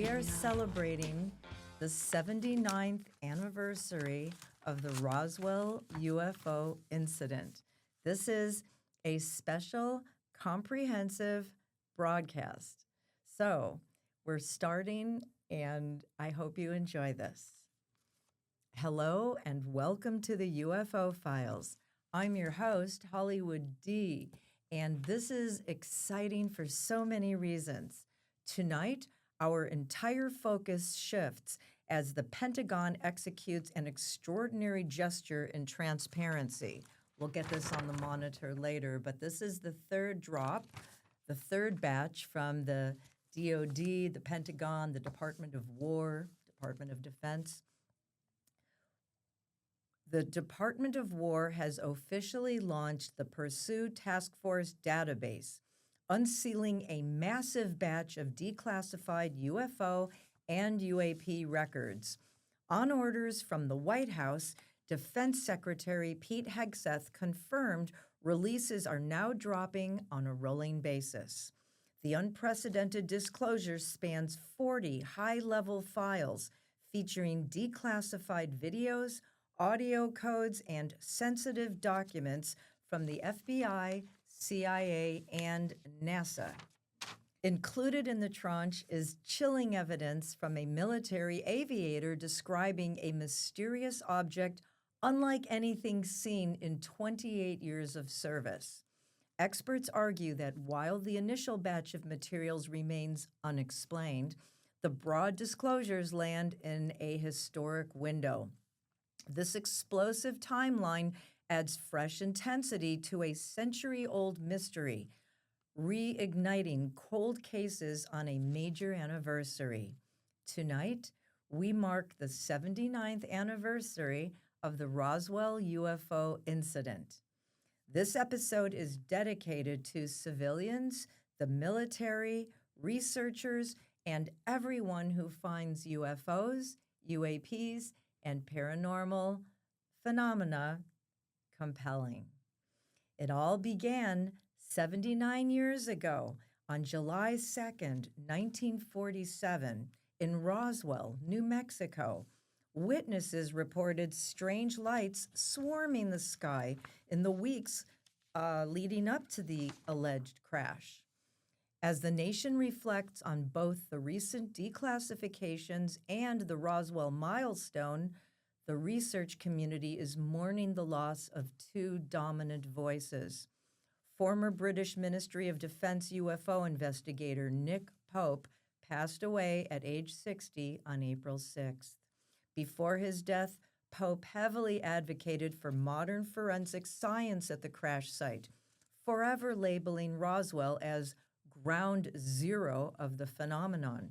we are celebrating the 79th anniversary of the Roswell UFO incident. This is a special, comprehensive broadcast. So we're starting, and I hope you enjoy this. Hello, and welcome to the UFO Files. I'm your host, Hollywood D, and this is exciting for so many reasons. Tonight, our entire focus shifts as the Pentagon executes an extraordinary gesture in transparency. We'll get this on the monitor later, but this is the third drop, the third batch from the DoD, the Pentagon, the Department of War, Department of Defense. The Department of War has officially launched the Pursuit Task Force database, unsealing a massive batch of declassified UFO and UAP records. On orders from the White House, Defense Secretary Pete Hegseth confirmed releases are now dropping on a rolling basis. The unprecedented disclosure spans 40 high-level files featuring declassified videos, audio codes, and sensitive documents from the FBI, CIA, and NASA. Included in the tranche is chilling evidence from a military aviator describing a mysterious object unlike anything seen in 28 years of service. Experts argue that while the initial batch of materials remains unexplained, the broad disclosures land in a historic window. This explosive timeline adds fresh intensity to a century-old mystery, reigniting cold cases on a major anniversary. Tonight, we mark the 79th anniversary of the Roswell UFO incident. This episode is dedicated to civilians, the military, researchers, and everyone who finds UFOs, UAPs, and paranormal phenomena compelling. It all began 79 years ago on July 2nd, 1947, in Roswell, New Mexico. Witnesses reported strange lights swarming the sky in the weeks leading up to the alleged crash. As the nation reflects on both the recent declassifications and the Roswell milestone, the research community is mourning the loss of two dominant voices. Former British Ministry of Defense UFO investigator Nick Pope passed away at age 60 on April 6th. Before his death, Pope heavily advocated for modern forensic science at the crash site, forever labeling Roswell as ground zero of the phenomenon.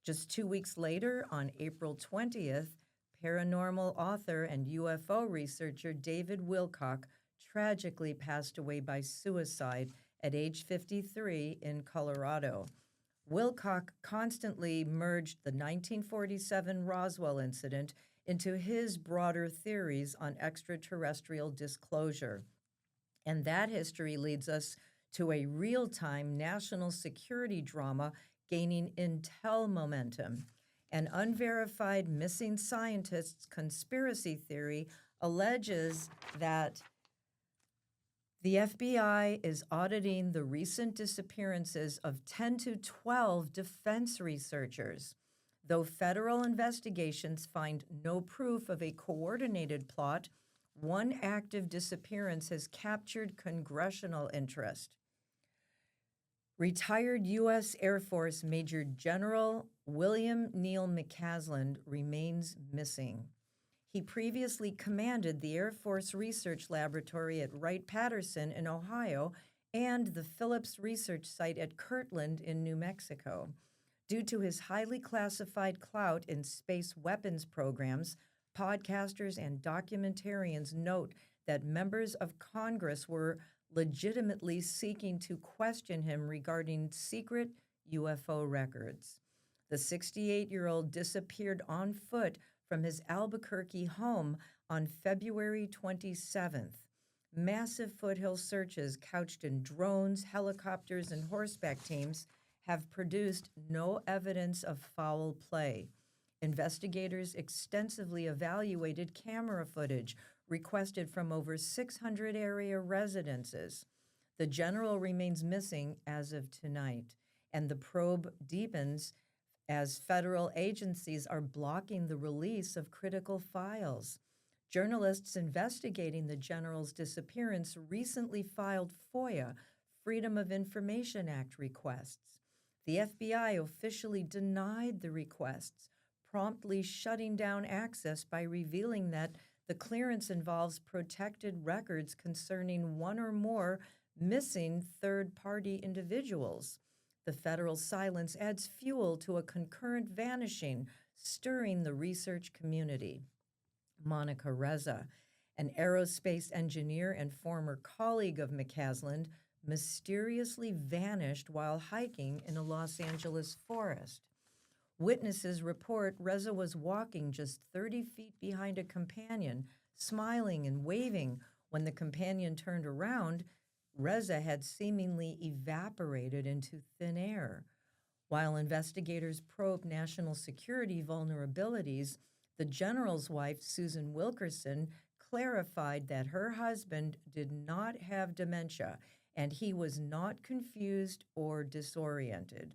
Just 2 weeks later, on April 20th, paranormal author and UFO researcher David Wilcock tragically passed away by suicide at age 53 in Colorado. Wilcock constantly merged the 1947 Roswell incident into his broader theories on extraterrestrial disclosure. And that history leads us to a real-time national security drama gaining intel momentum. An unverified missing scientists conspiracy theory alleges that the FBI is auditing the recent disappearances of 10 to 12 defense researchers. Though federal investigations find no proof of a coordinated plot, one active disappearance has captured congressional interest. Retired U.S. Air Force Major General William Neal McCasland remains missing. He previously commanded the Air Force Research Laboratory at Wright-Patterson in Ohio and the Phillips Research Site at Kirtland in New Mexico. Due to his highly classified clout in space weapons programs, podcasters and documentarians note that members of Congress were legitimately seeking to question him regarding secret UFO records. The 68-year-old disappeared on foot from his Albuquerque home on February 27th. Massive foothill searches couched in drones, helicopters, and horseback teams have produced no evidence of foul play. Investigators extensively evaluated camera footage requested from over 600 area residences. The general remains missing as of tonight, and the probe deepens as federal agencies are blocking the release of critical files. Journalists investigating the general's disappearance recently filed FOIA, Freedom of Information Act requests. The FBI officially denied the requests, promptly shutting down access by revealing that the clearance involves protected records concerning one or more missing third-party individuals. The federal silence adds fuel to a concurrent vanishing, stirring the research community. Monica Reza, an aerospace engineer and former colleague of McCasland, mysteriously vanished while hiking in a Los Angeles forest. Witnesses report Reza was walking just 30 feet behind a companion, smiling and waving. When the companion turned around, Reza had seemingly evaporated into thin air. While investigators probe national security vulnerabilities, the general's wife, Susan Wilkerson, clarified that her husband did not have dementia and he was not confused or disoriented.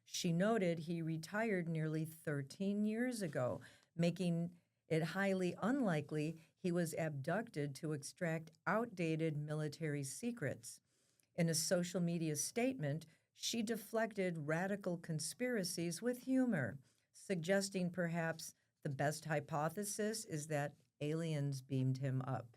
She noted he retired nearly 13 years ago, making it highly unlikely he was abducted to extract outdated military secrets. In a social media statement, she deflected radical conspiracies with humor, suggesting perhaps the best hypothesis is that aliens beamed him up.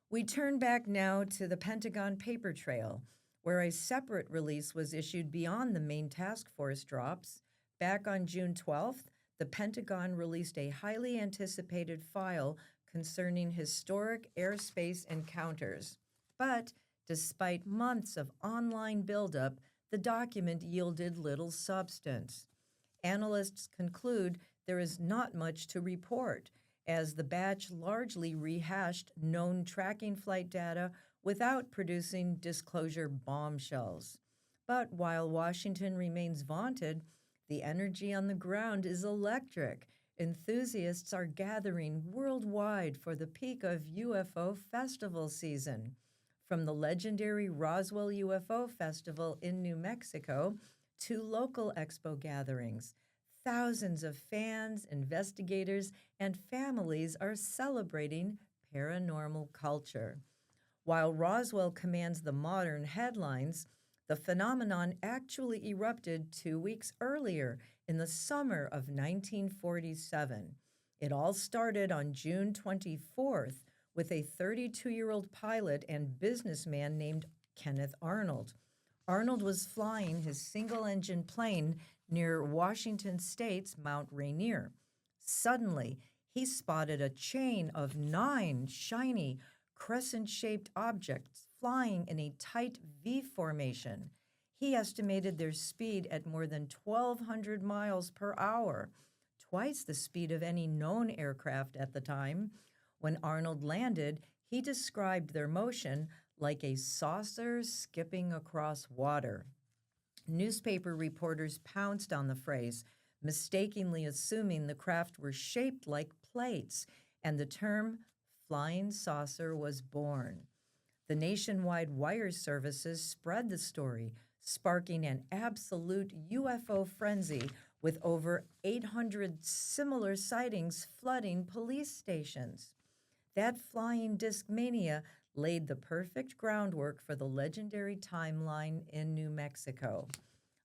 We turn back now to the Pentagon paper trail, where a separate release was issued beyond the main task force drops. Back on June 12th, the Pentagon released a highly anticipated file concerning historic airspace encounters. But despite months of online buildup, the document yielded little substance. Analysts conclude there is not much to report, as the batch largely rehashed known tracking flight data without producing disclosure bombshells. But while Washington remains vaunted, the energy on the ground is electric. Enthusiasts are gathering worldwide for the peak of UFO festival season. From the legendary Roswell UFO Festival in New Mexico to local expo gatherings, thousands of fans, investigators, and families are celebrating paranormal culture. While Roswell commands the modern headlines, the phenomenon actually erupted 2 weeks earlier in the summer of 1947. It all started on June 24th with a 32-year-old pilot and businessman named Kenneth Arnold. Arnold was flying his single-engine plane near Washington State's Mount Rainier. Suddenly, he spotted a chain of 9 shiny, crescent-shaped objects flying in a tight V formation. He estimated their speed at more than 1,200 miles per hour, twice the speed of any known aircraft at the time. When Arnold landed, he described their motion like a saucer skipping across water. Newspaper reporters pounced on the phrase, mistakenly assuming the craft were shaped like plates, and the term flying saucer was born. The nationwide wire services spread the story, sparking an absolute UFO frenzy with over 800 similar sightings flooding police stations. That flying disc mania laid the perfect groundwork for the legendary timeline in New Mexico.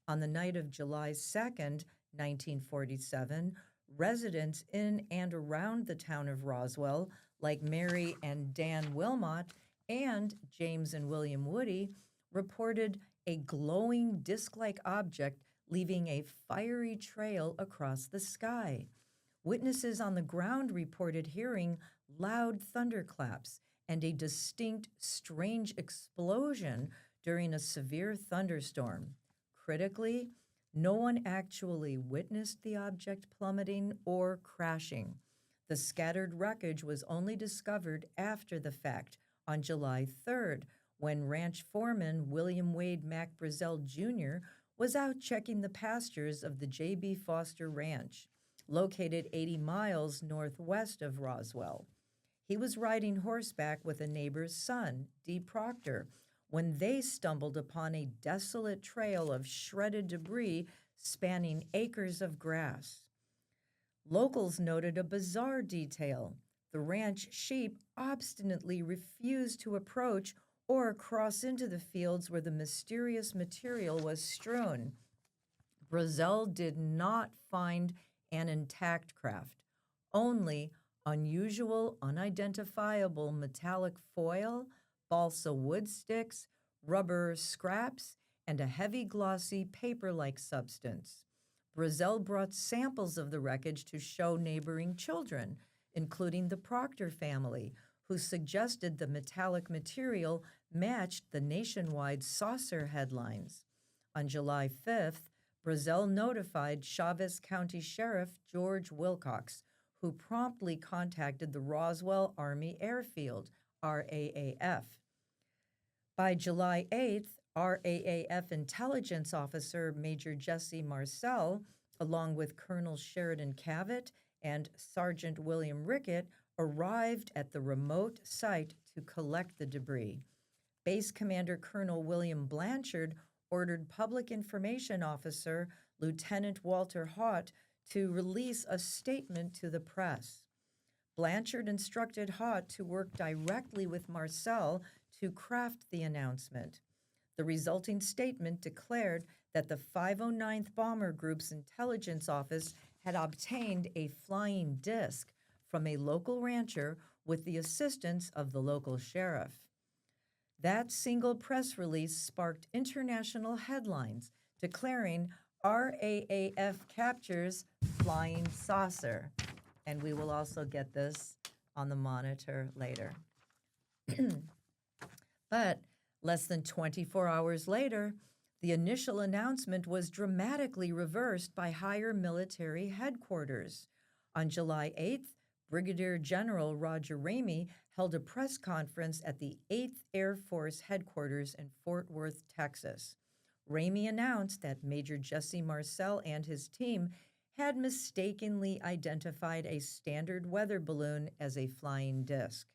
On the night of July 2nd, 1947, residents in and around the town of Roswell, like Mary and Dan Wilmot and James and William Woody, reported a glowing disc-like object leaving a fiery trail across the sky. Witnesses on the ground reported hearing loud thunderclaps and a distinct, strange explosion during a severe thunderstorm. Critically, no one actually witnessed the object plummeting or crashing. The scattered wreckage was only discovered after the fact on July 3rd, when ranch foreman William Wade Mac Brazel Jr. was out checking the pastures of the J.B. Foster Ranch, located 80 miles northwest of Roswell. He was riding horseback with a neighbor's son, Dee Proctor, when they stumbled upon a desolate trail of shredded debris spanning acres of grass. Locals noted a bizarre detail. The ranch sheep obstinately refused to approach or cross into the fields where the mysterious material was strewn. Brazel did not find an intact craft, only unusual, unidentifiable metallic foil, balsa wood sticks, rubber scraps, and a heavy, glossy, paper like substance. Brazel brought samples of the wreckage to show neighboring children, including the Proctor family, who suggested the metallic material matched the nationwide saucer headlines. On July 5th, Brazel notified Chaves County Sheriff George Wilcox, who promptly contacted the Roswell Army Airfield, RAAF. By July 8th, RAAF intelligence officer Major Jesse Marcel, along with Colonel Sheridan Cavett and Sergeant William Rickett, arrived at the remote site to collect the debris. Base Commander Colonel William Blanchard ordered Public Information Officer Lieutenant Walter Haught to release a statement to the press. Blanchard instructed Haught to work directly with Marcel to craft the announcement. The resulting statement declared that the 509th Bomber Group's intelligence office had obtained a flying disc from a local rancher with the assistance of the local sheriff. That single press release sparked international headlines declaring RAAF captures flying saucer. And we will also get this on the monitor later. But less than 24 hours later, the initial announcement was dramatically reversed by higher military headquarters. On July 8th, Brigadier General Roger Ramey held a press conference at the 8th Air Force headquarters in Fort Worth, Texas. Ramey announced that Major Jesse Marcel and his team had mistakenly identified a standard weather balloon as a flying disc.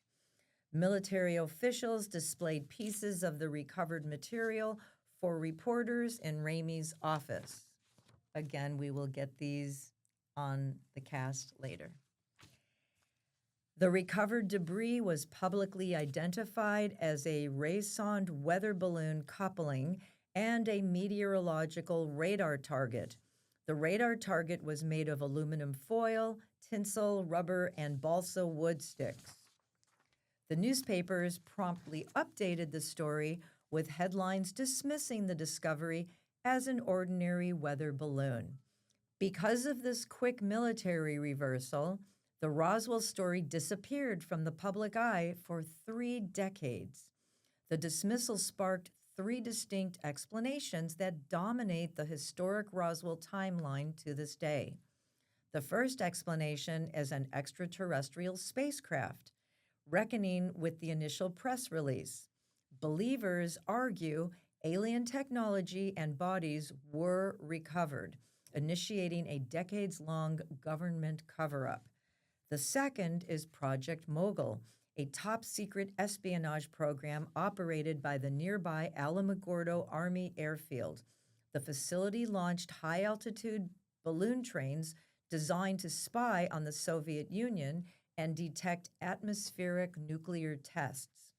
Military officials displayed pieces of the recovered material for reporters in Ramey's office. Again, we will get these on the cast later. The recovered debris was publicly identified as a Raysonde weather balloon coupling and a meteorological radar target. The radar target was made of aluminum foil, tinsel, rubber, and balsa wood sticks. The newspapers promptly updated the story with headlines dismissing the discovery as an ordinary weather balloon. Because of this quick military reversal, the Roswell story disappeared from the public eye for 3 decades. The dismissal sparked 3 distinct explanations that dominate the historic Roswell timeline to this day. The first explanation is an extraterrestrial spacecraft, reckoning with the initial press release. Believers argue alien technology and bodies were recovered, initiating a decades-long government cover-up. The second is Project Mogul, a top-secret espionage program operated by the nearby Alamogordo Army Airfield. The facility launched high-altitude balloon trains designed to spy on the Soviet Union and detect atmospheric nuclear tests.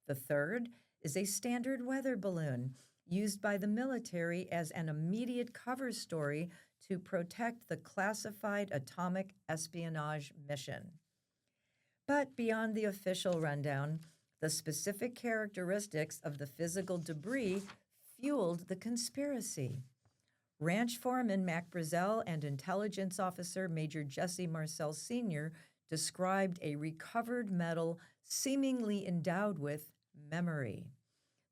The third is a standard weather balloon used by the military as an immediate cover story to protect the classified atomic espionage mission. But beyond the official rundown, the specific characteristics of the physical debris fueled the conspiracy. Ranch foreman Mac Brazel and intelligence officer Major Jesse Marcel Sr. described a recovered metal seemingly endowed with memory.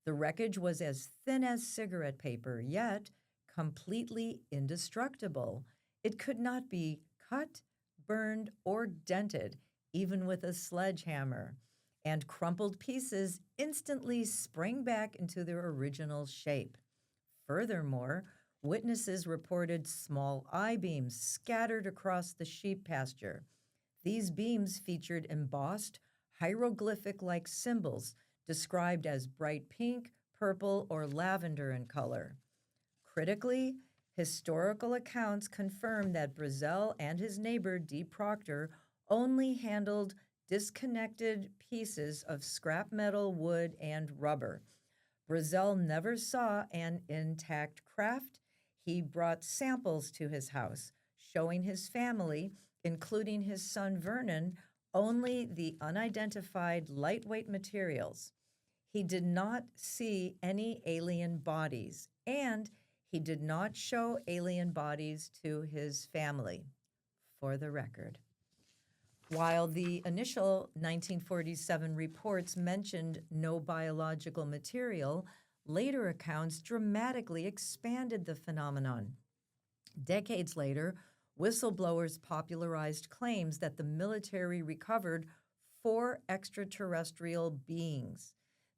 The wreckage was as thin as cigarette paper, yet completely indestructible. It could not be cut, burned, or dented, even with a sledgehammer, and crumpled pieces instantly sprang back into their original shape. Furthermore, Witnesses reported small I beams scattered across the sheep pasture. These beams featured embossed, hieroglyphic like symbols described as bright pink, purple, or lavender in color. Critically, historical accounts confirm that Brazel and his neighbor D. Proctor only handled disconnected pieces of scrap metal, wood, and rubber. Brazel never saw an intact craft. He brought samples to his house, showing his family, including his son Vernon, only the unidentified lightweight materials. He did not see any alien bodies, and he did not show alien bodies to his family, for the record. While the initial 1947 reports mentioned no biological material, later accounts dramatically expanded the phenomenon. Decades later, whistleblowers popularized claims that the military recovered 4 extraterrestrial beings.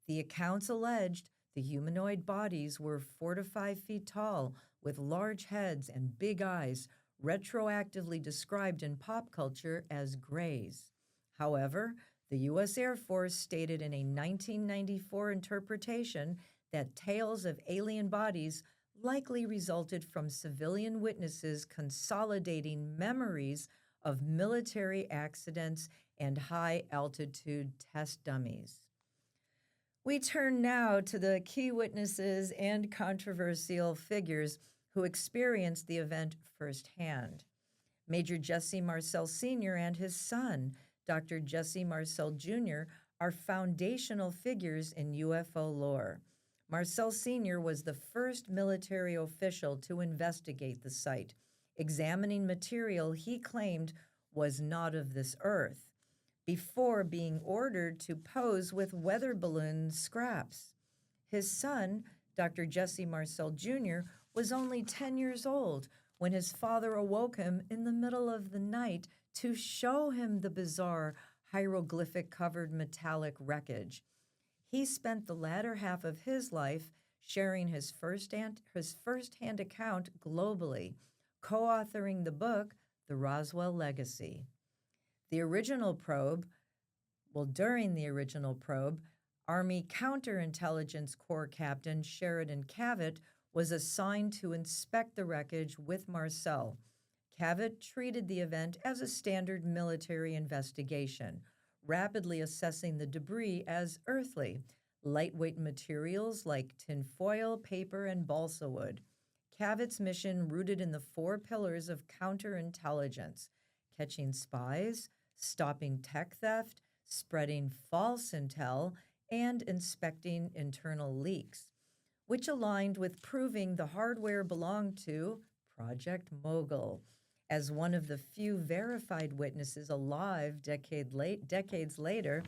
The accounts alleged the humanoid bodies were 4 to 5 feet tall, with large heads and big eyes, retroactively described in pop culture as grays. However, the U.S. Air Force stated in a 1994 interpretation that tales of alien bodies likely resulted from civilian witnesses consolidating memories of military accidents and high altitude test dummies. We turn now to the key witnesses and controversial figures who experienced the event firsthand. Major Jesse Marcel Sr. and his son, Dr. Jesse Marcel Jr., are foundational figures in UFO lore. Marcel Sr. was the first military official to investigate the site, examining material he claimed was not of this earth, before being ordered to pose with weather balloon scraps. His son, Dr. Jesse Marcel Jr., was only 10 years old when his father awoke him in the middle of the night to show him the bizarre hieroglyphic-covered metallic wreckage. He spent the latter half of his life sharing his firsthand account globally, co-authoring the book, The Roswell Legacy. During the original probe, Army Counterintelligence Corps Captain Sheridan Cavett was assigned to inspect the wreckage with Marcel. Cavett treated the event as a standard military investigation, rapidly assessing the debris as earthly, lightweight materials like tinfoil, paper, and balsa wood. Cavett's mission rooted in the 4 pillars of counterintelligence: catching spies, stopping tech theft, spreading false intel, and inspecting internal leaks, which aligned with proving the hardware belonged to Project Mogul. As one of the few verified witnesses alive decades later,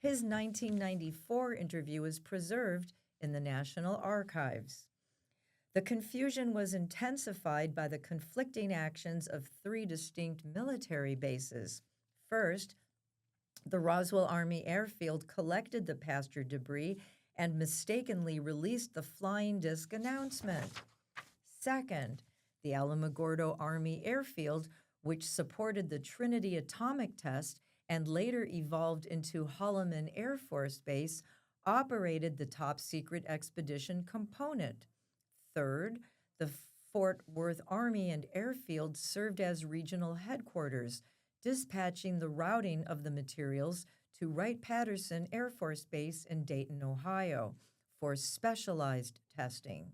his 1994 interview is preserved in the National Archives. The confusion was intensified by the conflicting actions of 3 distinct military bases. First, the Roswell Army Airfield collected the pasture debris and mistakenly released the flying disc announcement. Second, the Alamogordo Army Airfield, which supported the Trinity atomic test and later evolved into Holloman Air Force Base, operated the top-secret expedition component. Third, the Fort Worth Army and Airfield served as regional headquarters, dispatching the routing of the materials to Wright-Patterson Air Force Base in Dayton, Ohio, for specialized testing.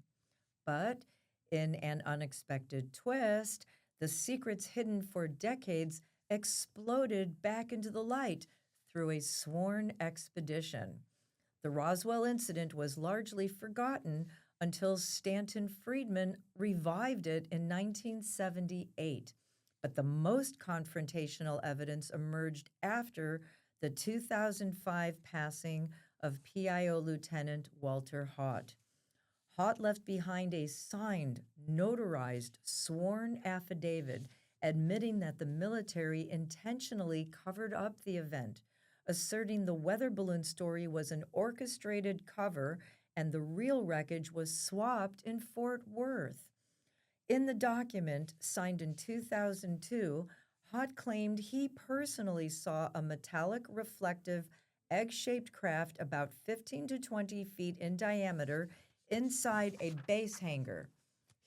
But in an unexpected twist, the secrets hidden for decades exploded back into the light through a sworn expedition. The Roswell incident was largely forgotten until Stanton Friedman revived it in 1978. But the most confrontational evidence emerged after the 2005 passing of PIO Lieutenant Walter Haut. Haut left behind a signed, notarized, sworn affidavit admitting that the military intentionally covered up the event, asserting the weather balloon story was an orchestrated cover and the real wreckage was swapped in Fort Worth. In the document, signed in 2002, Hott claimed he personally saw a metallic reflective egg shaped craft about 15 to 20 feet in diameter inside a base hangar.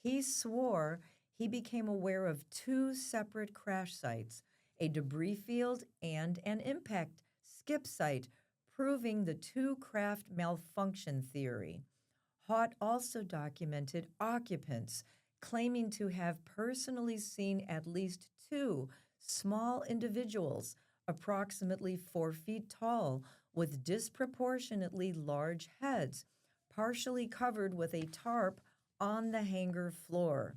He swore he became aware of two separate crash sites, a debris field and an impact skip site, proving the two craft malfunction theory. Hott also documented occupants claiming to have personally seen at least two small individuals, approximately 4 feet tall, with disproportionately large heads, partially covered with a tarp on the hangar floor.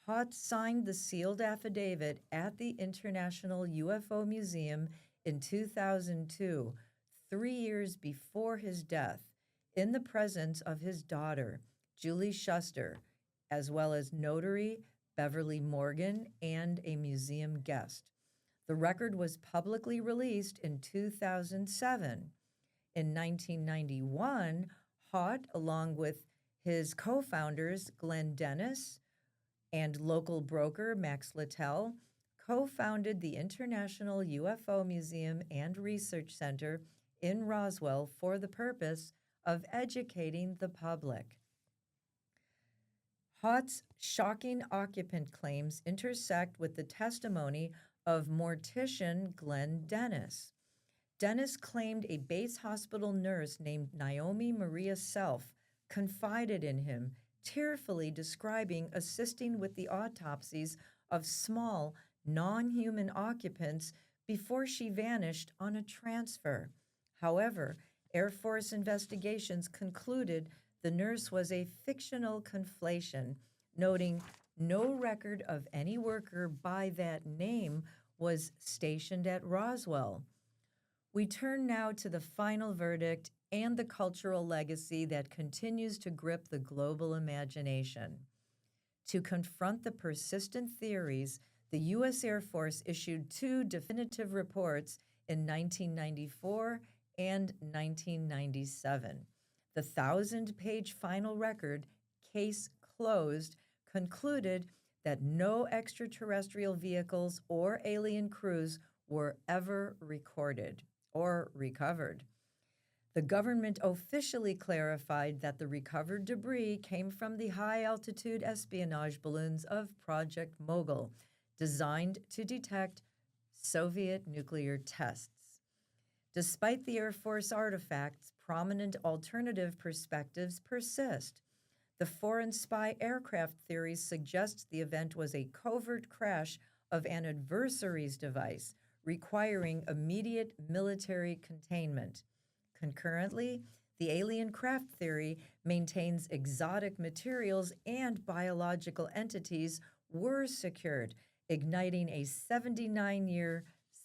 Hott signed the sealed affidavit at the International UFO Museum in 2002, 3 years before his death, in the presence of his daughter, Julie Shuster, as well as notary Beverly Morgan and a museum guest. The record was publicly released in 2007. In 1991, Hott, along with his co founders, Glenn Dennis, and local broker Max Littell, co founded the International UFO Museum and Research Center in Roswell for the purpose of educating the public. Hott's shocking occupant claims intersect with the testimony of mortician Glenn Dennis. Dennis claimed a base hospital nurse named Naomi Maria Self confided in him, tearfully describing assisting with the autopsies of small, non human occupants before she vanished on a transfer. However, Air Force investigations concluded the nurse was a fictional conflation, noting no record of any worker by that name was stationed at Roswell. We turn now to the final verdict and the cultural legacy that continues to grip the global imagination. To confront the persistent theories, the U.S. Air Force issued two definitive reports in 1994 and 1997. The 1,000-page final record, Case Closed, concluded that no extraterrestrial vehicles or alien crews were ever recorded or recovered. The government officially clarified that the recovered debris came from the high-altitude espionage balloons of Project Mogul, designed to detect Soviet nuclear tests. Despite the Air Force artifacts, prominent alternative perspectives persist. The foreign spy aircraft theory suggests the event was a covert crash of an adversary's device, requiring immediate military containment. Concurrently, the alien craft theory maintains exotic materials and biological entities were secured, igniting a 79-year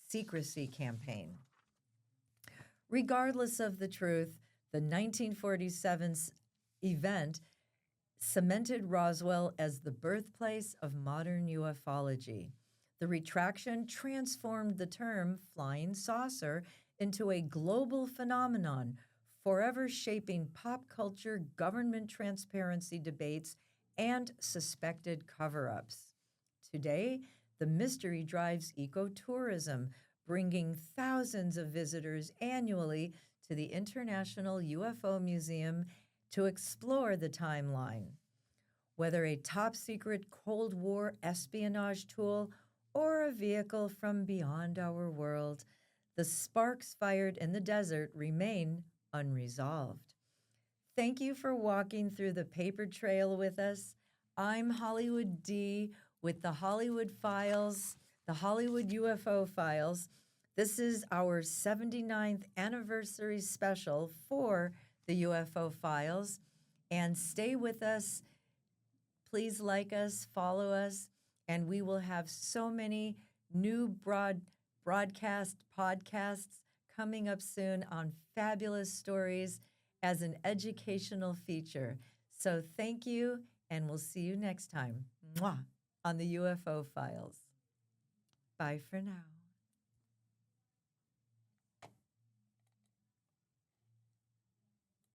secrecy campaign. Regardless of the truth, the 1947 event cemented Roswell as the birthplace of modern ufology. The retraction transformed the term flying saucer into a global phenomenon, forever shaping pop culture, government transparency debates, and suspected cover-ups. Today, the mystery drives ecotourism, bringing thousands of visitors annually to the International UFO Museum to explore the timeline. Whether a top-secret Cold War espionage tool or a vehicle from beyond our world, the sparks fired in the desert remain unresolved. Thank you for walking through the paper trail with us. I'm Hollywood D with the Hollywood Files, the Hollywood UFO Files. This is our 79th anniversary special for the UFO Files. And stay with us. Please like us, follow us, and we will have so many new broadcast podcasts coming up soon on fabulous stories as an educational feature. So thank you, and we'll see you next time. Mwah, on the UFO Files. Bye for now.